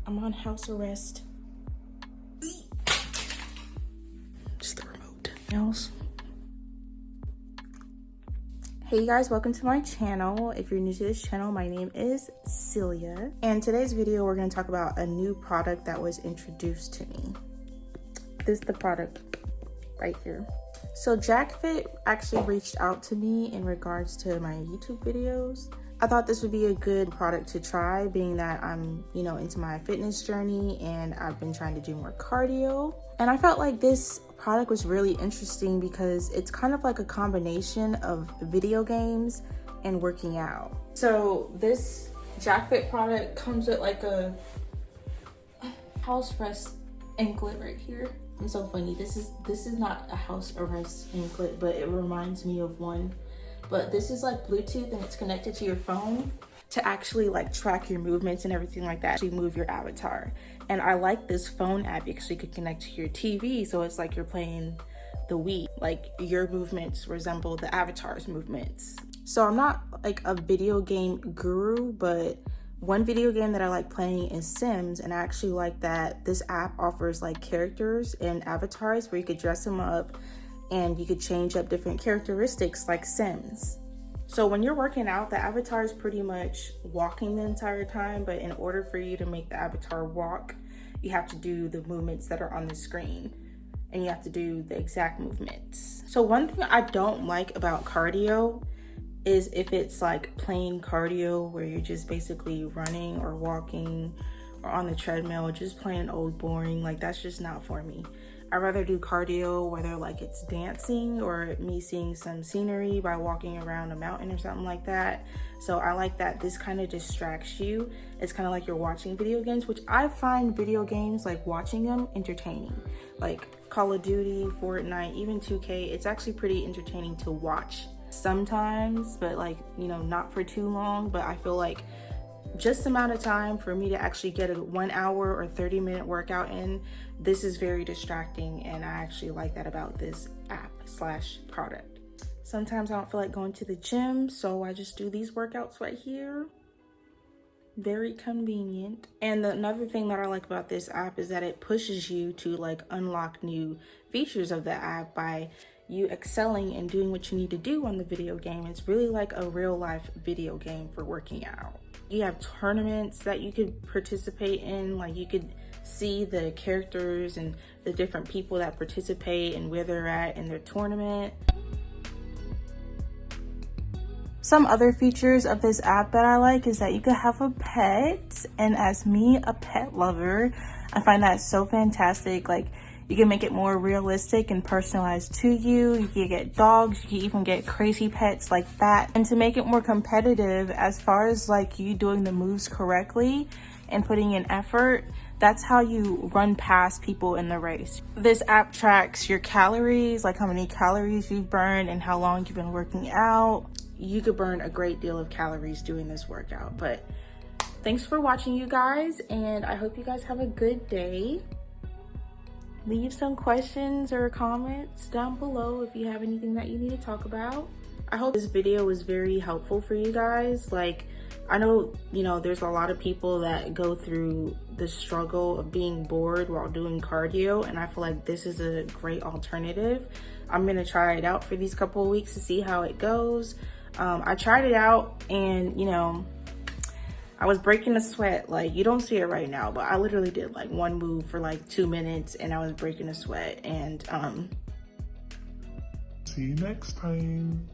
I'm on house arrest. Just the remote. Else. Hey you guys, welcome to my channel. If you're new to this channel, my name is Celia. And today's video, we're gonna talk about a new product that was introduced to me. This is the product right here. So Jacfit actually reached out to me in regards to my YouTube videos. I thought this would be a good product to try, being that I'm, into my fitness journey and I've been trying to do more cardio. And I felt like this product was really interesting because it's kind of like a combination of video games and working out. So this Jacfit product comes with like a house arrest anklet right here. It's so funny. This is not a house arrest anklet, but it reminds me of one. But this is like Bluetooth and it's connected to your phone to actually like track your movements and everything like that. Actually move your avatar. And I like this phone app because you could connect to your TV. So it's like you're playing the Wii. Like your movements resemble the avatar's movements. So I'm not like a video game guru, but one video game that I like playing is Sims, and I actually like that this app offers like characters and avatars where you could dress them up and you could change up different characteristics like Sims. So when you're working out, the avatar is pretty much walking the entire time, but in order for you to make the avatar walk, you have to do the movements that are on the screen and you have to do the exact movements. So one thing I don't like about cardio is if it's like plain cardio where you're just basically running or walking or on the treadmill, just plain old boring, like that's just not for me. I'd rather do cardio, whether like it's dancing or me seeing some scenery by walking around a mountain or something like that. So I like that this kind of distracts you. It's kind of like you're watching video games, which I find video games, like watching them, entertaining. Like Call of Duty, Fortnite, even 2K, it's actually pretty entertaining to watch sometimes, but like, not for too long. But I feel like just the amount of time for me to actually get a 1 hour or 30-minute workout in, this is very distracting, and I actually like that about this app / product. Sometimes I don't feel like going to the gym, so I just do these workouts right here. Very convenient. And another thing that I like about this app is that it pushes you to like unlock new features of the app by you excelling and doing what you need to do on the video game. It's really like a real life video game for working out. You have tournaments that you could participate in, like you could see the characters and the different people that participate and where they're at in their tournament. Some other features of this app that I like is that you could have a pet, and as me, a pet lover, I find that so fantastic. Like you can make it more realistic and personalized to you. You can get dogs, you can even get crazy pets like that. And to make it more competitive as far as like you doing the moves correctly and putting in effort, that's how you run past people in the race. This app tracks your calories, like how many calories you've burned and how long you've been working out. You could burn a great deal of calories doing this workout. But thanks for watching, you guys, and I hope you guys have a good day. Leave some questions or comments down below if you have anything that you need to talk about. I hope this video was very helpful for you guys. Like, I know, there's a lot of people that go through the struggle of being bored while doing cardio, and I feel like this is a great alternative. I'm gonna try it out for these couple of weeks to see how it goes. I tried it out and, I was breaking a sweat. Like, you don't see it right now, but I literally did like one move for like 2 minutes and I was breaking a sweat. And see you next time.